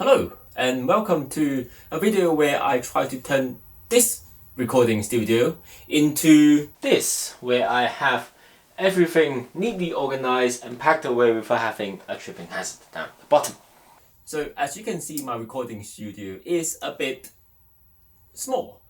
Hello and welcome to a video where I try to turn this recording studio into this, where I have everything neatly organized and packed away without having a tripping hazard down the bottom. So as you can see, my recording studio is a bit small.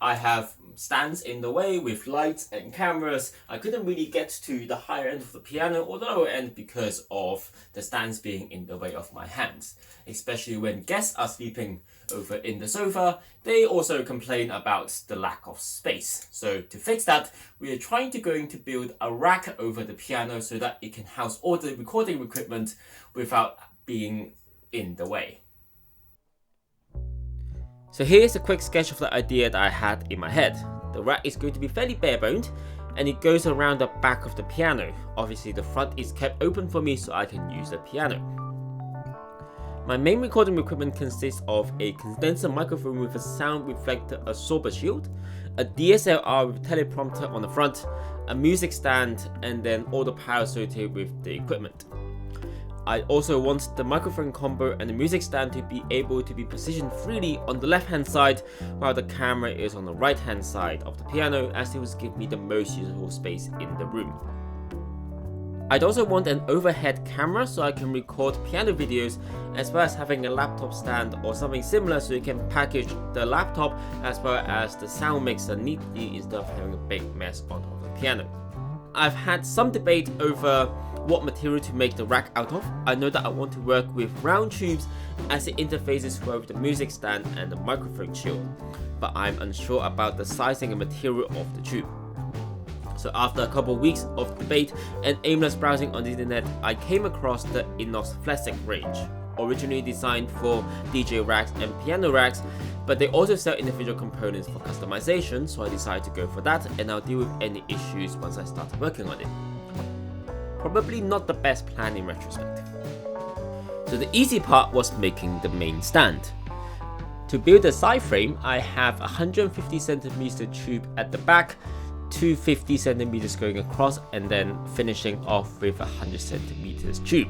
I have stands in the way with lights and cameras. I couldn't really get to the higher end of the piano or the lower end because of the stands being in the way of my hands. Especially when guests are sleeping over in the sofa, they also complain about the lack of space. So to fix that, we are trying to build a rack over the piano so that it can house all the recording equipment without being in the way. So here's a quick sketch of the idea that I had in my head. The rack is going to be fairly bare-boned and it goes around the back of the piano. Obviously the front is kept open for me so I can use the piano. My main recording equipment consists of a condenser microphone with a sound reflector absorber shield, a DSLR with a teleprompter on the front, a music stand, and then all the power associated with the equipment. I also want the microphone combo and the music stand to be able to be positioned freely on the left hand side while the camera is on the right hand side of the piano, as it will give me the most usable space in the room. I'd also want an overhead camera so I can record piano videos, as well as having a laptop stand or something similar so you can package the laptop as well as the sound mixer neatly instead of having a big mess on top of the piano. I've had some debate over what material to make the rack out of. I know that I want to work with round tubes as it interfaces well with the music stand and the microphone shield, but I'm unsure about the sizing and material of the tube. So after a couple of weeks of debate and aimless browsing on the internet, I came across the Inox Classic range, originally designed for DJ racks and piano racks, but they also sell individual components for customization, so I decided to go for that, and I'll deal with any issues once I start working on it. Probably not the best plan in retrospect. So the easy part was making the main stand. To build the side frame, I have a 150cm tube at the back, 250cm going across, and then finishing off with a 100cm tube.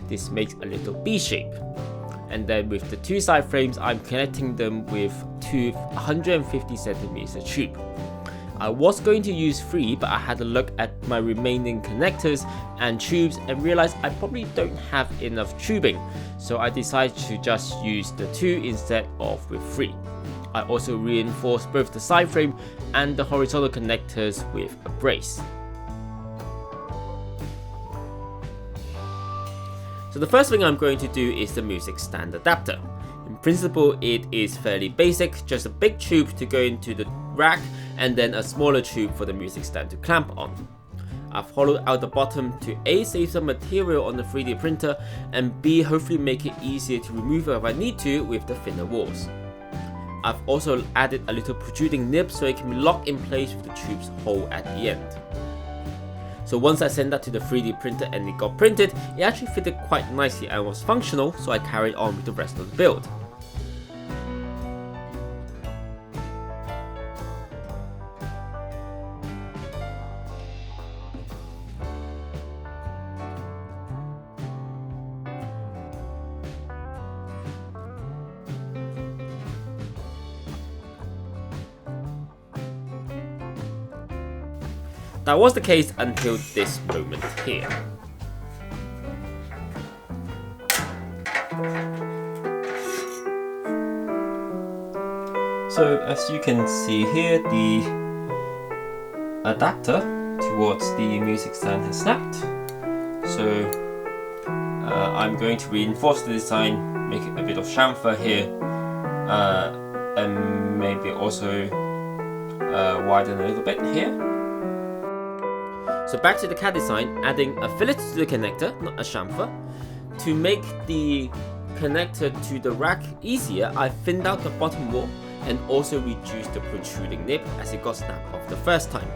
This makes a little B shape. And then with the two side frames, I'm connecting them with two 150cm tube. I was going to use 3, but I had a look at my remaining connectors and tubes and realized I probably don't have enough tubing, so I decided to just use the 2 instead of with 3. I also reinforced both the side frame and the horizontal connectors with a brace. So the first thing I'm going to do is the music stand adapter. In principle, it is fairly basic, just a big tube to go into the rack and then a smaller tube for the music stand to clamp on. I've hollowed out the bottom to A, save some material on the 3D printer, and B, hopefully make it easier to remove if I need to with the thinner walls. I've also added a little protruding nib so it can be locked in place with the tube's hole at the end. So once I sent that to the 3D printer and it got printed, it actually fitted quite nicely and was functional, so I carried on with the rest of the build. That was the case until this moment here. So as you can see here, the adapter towards the music stand has snapped. So I'm going to reinforce the design, make it a bit of chamfer here, and maybe also widen a little bit here. So back to the CAD design, adding a fillet to the connector, not a chamfer. To make the connector to the rack easier, I thinned out the bottom wall and also reduced the protruding nib as it got snapped off the first time.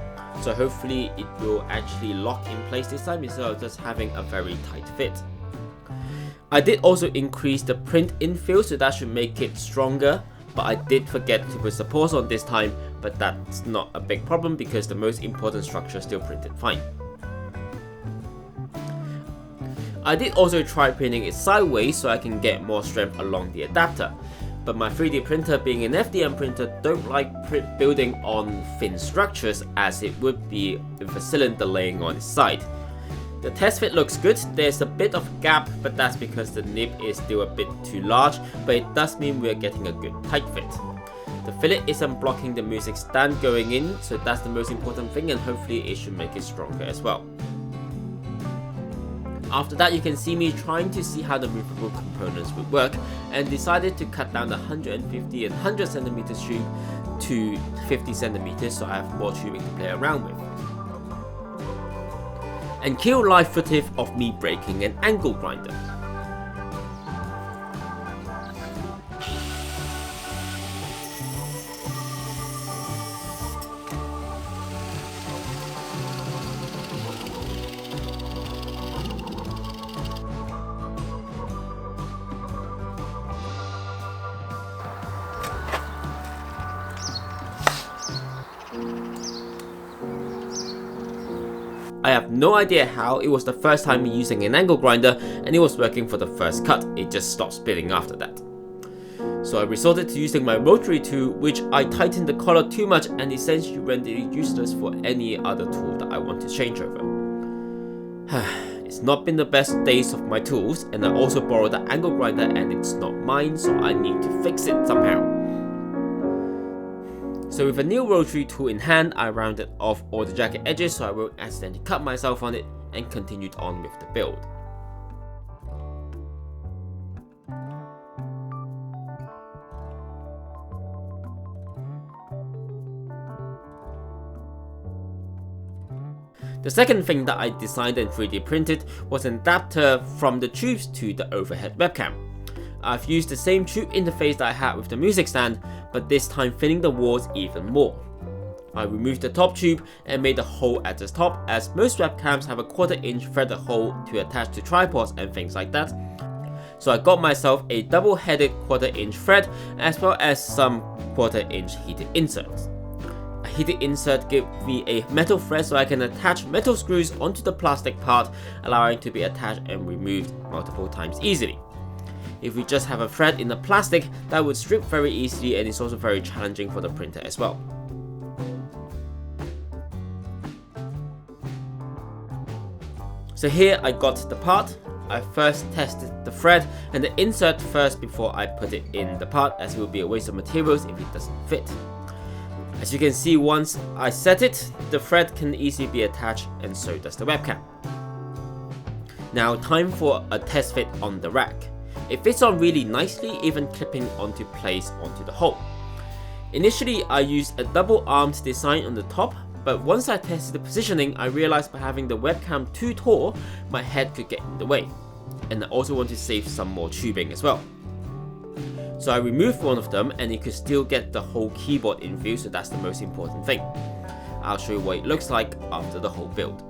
So hopefully it will actually lock in place this time instead of just having a very tight fit. I did also increase the print infill, so that should make it stronger, but I did forget to put supports on this time, but that's not a big problem because the most important structure still printed fine. I did also try printing it sideways so I can get more strength along the adapter, but my 3D printer being an FDM printer don't like building on thin structures as it would be with a cylinder laying on its side. The test fit looks good. There's a bit of a gap, but that's because the nib is still a bit too large, but it does mean we're getting a good tight fit. The fillet isn't blocking the music stand going in, so that's the most important thing, and hopefully it should make it stronger as well. After that, you can see me trying to see how the movable components would work, and decided to cut down the 150 and 100 cm tube to 50 cm so I have more tubing to play around with. And kill live footage of me breaking an angle grinder. I have no idea how. It was the first time using an angle grinder and it was working for the first cut. It just stopped spinning after that. So I resorted to using my rotary tool, which I tightened the collar too much and essentially rendered it useless for any other tool that I want to change over. It's not been the best days of my tools, and I also borrowed the angle grinder and it's not mine, so I need to fix it somehow. So with a new rotary tool in hand, I rounded off all the jagged edges so I won't accidentally cut myself on it, and continued on with the build. The second thing that I designed and 3D printed was an adapter from the tubes to the overhead webcam. I've used the same tube interface that I had with the music stand, but this time filling the walls even more. I removed the top tube and made a hole at the top, as most webcams have a 1/4 inch threaded hole to attach to tripods and things like that. So I got myself a double-headed 1/4 inch thread as well as some 1/4 inch heated inserts. A heated insert gives me a metal thread so I can attach metal screws onto the plastic part, allowing it to be attached and removed multiple times easily. If we just have a thread in the plastic, that would strip very easily, and it's also very challenging for the printer as well. So here I got the part. I first tested the thread and the insert first before I put it in the part, as it would be a waste of materials if it doesn't fit. As you can see, once I set it, the thread can easily be attached, and so does the webcam. Now time for a test fit on the rack. It fits on really nicely, even clipping onto place onto the hole. Initially I used a double-armed design on the top, but once I tested the positioning, I realized by having the webcam too tall, my head could get in the way. And I also want to save some more tubing as well. So I removed one of them, and you could still get the whole keyboard in view, so that's the most important thing. I'll show you what it looks like after the whole build.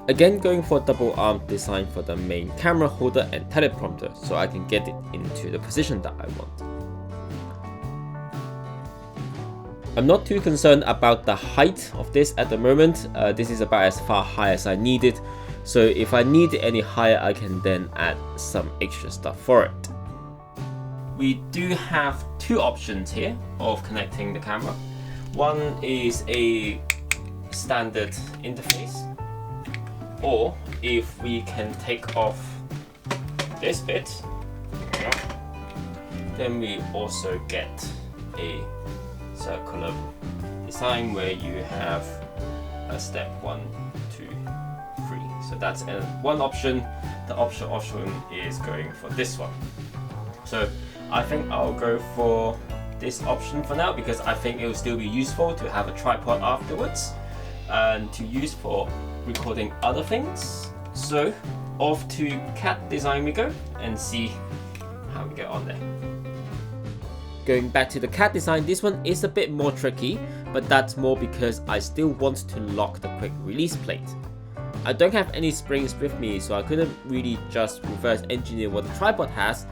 Again, going for a double arm design for the main camera holder and teleprompter, so I can get it into the position that I want. I'm not too concerned about the height of this at the moment. This is about as far high as I need it, so if I need it any higher, I can then add some extra stuff for it. We do have two options here of connecting the camera. One is a standard interface, or if we can take off this bit, then we also get a circular design where you have a step 1, 2, 3. So that's one option. The option is going for this one. So I think I'll go for this option for now, because I think it will still be useful to have a tripod afterwards and to use for recording other things. So off to CAD design we go and see how we get on there. Going back to the CAD design, this one is a bit more tricky, but that's more because I still want to lock the quick release plate. I don't have any springs with me, so I couldn't really just reverse engineer what the tripod has,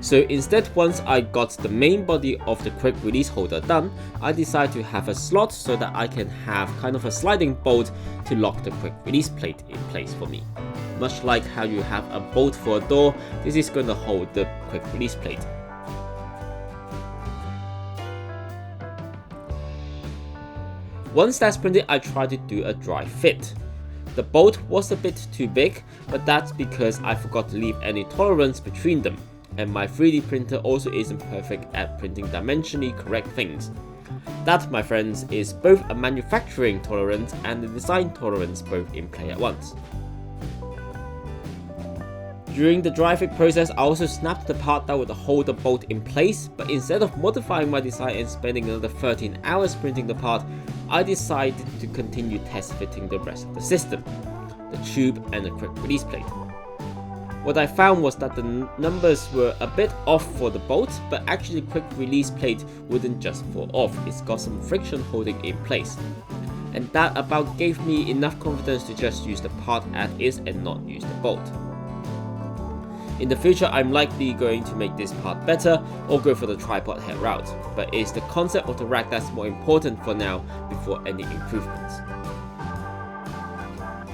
So instead, once I got the main body of the quick release holder done, I decided to have a slot so that I can have kind of a sliding bolt to lock the quick release plate in place for me. Much like how you have a bolt for a door, this is going to hold the quick release plate. Once that's printed, I tried to do a dry fit. The bolt was a bit too big, but that's because I forgot to leave any tolerance between them. And my 3D printer also isn't perfect at printing dimensionally correct things. That, my friends, is both a manufacturing tolerance and a design tolerance both in play at once. During the dry fit process, I also snapped the part that would hold the bolt in place, but instead of modifying my design and spending another 13 hours printing the part, I decided to continue test fitting the rest of the system, the tube and the quick release plate. What I found was that the numbers were a bit off for the bolt, but actually the quick release plate wouldn't just fall off, it's got some friction holding in place. And that about gave me enough confidence to just use the part as is and not use the bolt. In the future, I'm likely going to make this part better or go for the tripod head route, but it's the concept of the rack that's more important for now before any improvements.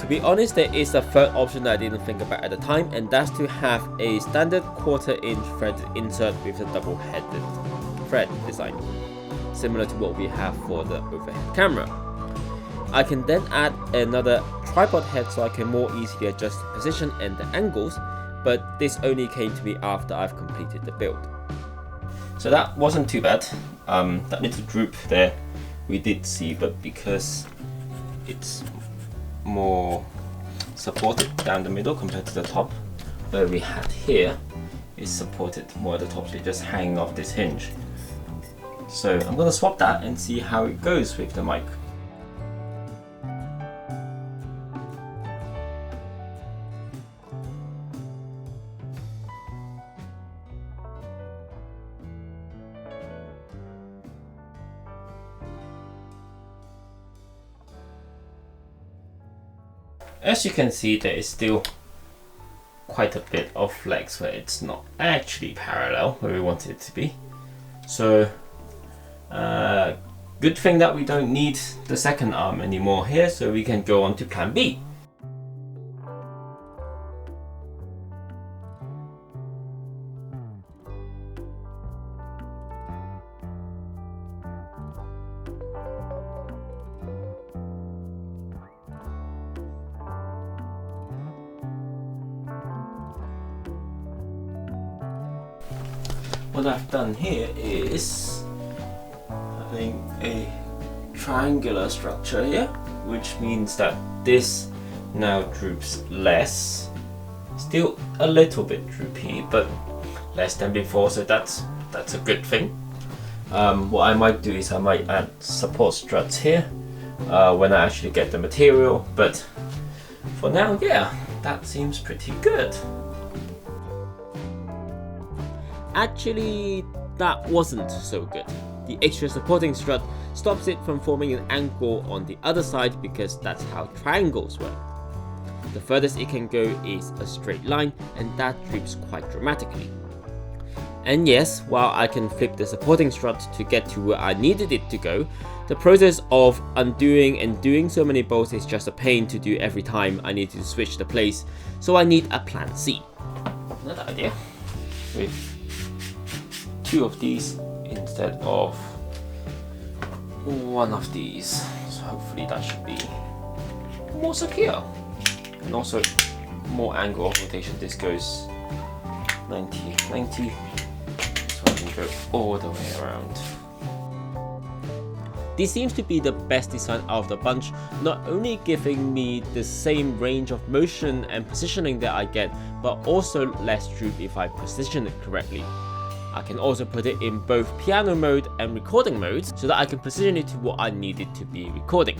To be honest, there is a third option that I didn't think about at the time, and that's to have a standard 1/4 inch threaded insert with a double-headed thread design, similar to what we have for the overhead camera. I can then add another tripod head so I can more easily adjust the position and the angles, but this only came to me after I've completed the build. So that wasn't too bad. That little droop there we did see, but because it's more supported down the middle compared to the top, where we had here is supported more at the top, so it's just hanging off this hinge. So I'm going to swap that and see how it goes with the mic. As you can see, there is still quite a bit of flex where it's not actually parallel where we want it to be. So good thing that we don't need the second arm anymore here, so we can go on to plan B. What I've done here is having a triangular structure here, which means that this now droops less. Still a little bit droopy, but less than before, so that's a good thing. What I might do is I might add support struts here when I actually get the material, but for now, yeah, that seems pretty good. Actually, that wasn't so good. The extra supporting strut stops it from forming an angle on the other side because that's how triangles work. The furthest it can go is a straight line, and that droops quite dramatically. And yes, while I can flip the supporting strut to get to where I needed it to go, the process of undoing and doing so many bolts is just a pain to do every time I need to switch the place, so I need a plan C. Another idea with 2 of these instead of 1 of these, so hopefully that should be more secure and also more angle of rotation. This goes 90, so I can go all the way around. This seems to be the best design out of the bunch, not only giving me the same range of motion and positioning that I get, but also less droop if I position it correctly. I can also put it in both piano mode and recording mode so that I can position it to what I need it to be recording.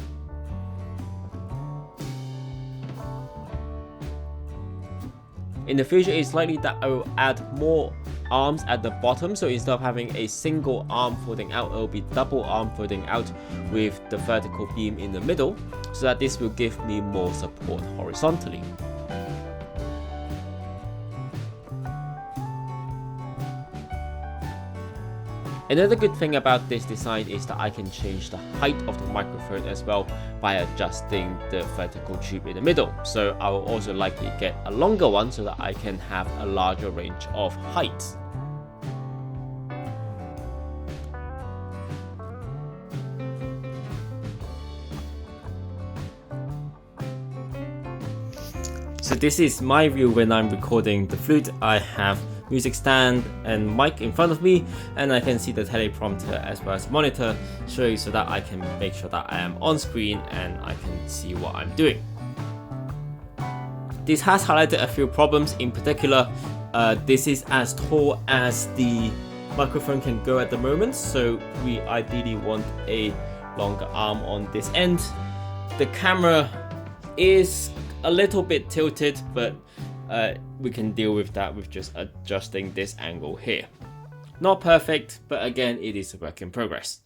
In the future, it's likely that I will add more arms at the bottom, so instead of having a single arm folding out, it will be double arm folding out with the vertical beam in the middle, so that this will give me more support horizontally. Another good thing about this design is that I can change the height of the microphone as well by adjusting the vertical tube in the middle. So I will also likely get a longer one so that I can have a larger range of heights. So this is my view when I'm recording the flute. I have music stand and mic in front of me, and I can see the teleprompter as well as monitor showing so that I can make sure that I am on screen and I can see what I'm doing. This has highlighted a few problems. In particular, this is as tall as the microphone can go at the moment, so we ideally want a longer arm on this end. The camera is a little bit tilted, but we can deal with that with just adjusting this angle here. Not perfect, but again, it is a work in progress.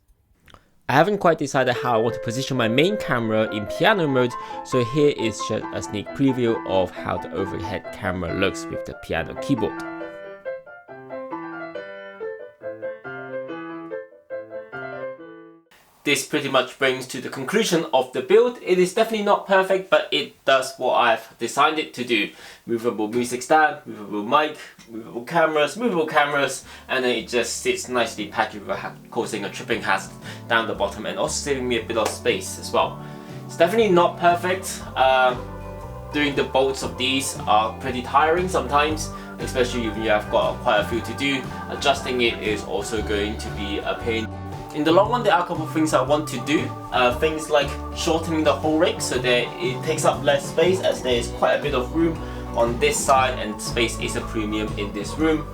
I haven't quite decided how I want to position my main camera in piano mode, so here is just a sneak preview of how the overhead camera looks with the piano keyboard. This pretty much brings to the conclusion of the build. It is definitely not perfect, but it does what I've designed it to do. Movable music stand, movable mic, movable cameras, and then it just sits nicely packaged without causing a tripping hazard down the bottom and also saving me a bit of space as well. It's definitely not perfect. Doing the bolts of these are pretty tiring sometimes, especially if you have got quite a few to do. Adjusting it is also going to be a pain. In the long run, there are a couple of things I want to do. Things like shortening the whole rig so that it takes up less space, as there is quite a bit of room on this side and space is a premium in this room.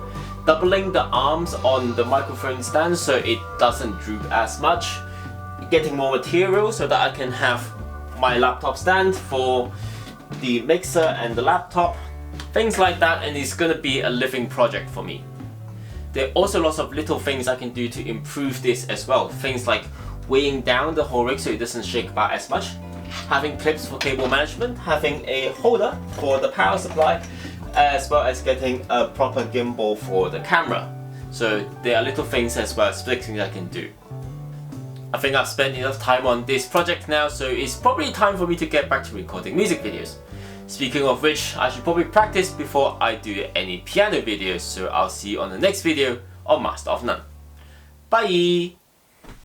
Doubling the arms on the microphone stand so it doesn't droop as much. Getting more material so that I can have my laptop stand for the mixer and the laptop. Things like that, and it's going to be a living project for me. There are also lots of little things I can do to improve this as well. Things like weighing down the whole rig so it doesn't shake about as much, having clips for cable management, having a holder for the power supply, as well as getting a proper gimbal for the camera. So there are little things as well as big things I can do. I think I've spent enough time on this project now, so it's probably time for me to get back to recording music videos. Speaking of which, I should probably practice before I do any piano videos, so I'll see you on the next video on Master of None. Bye!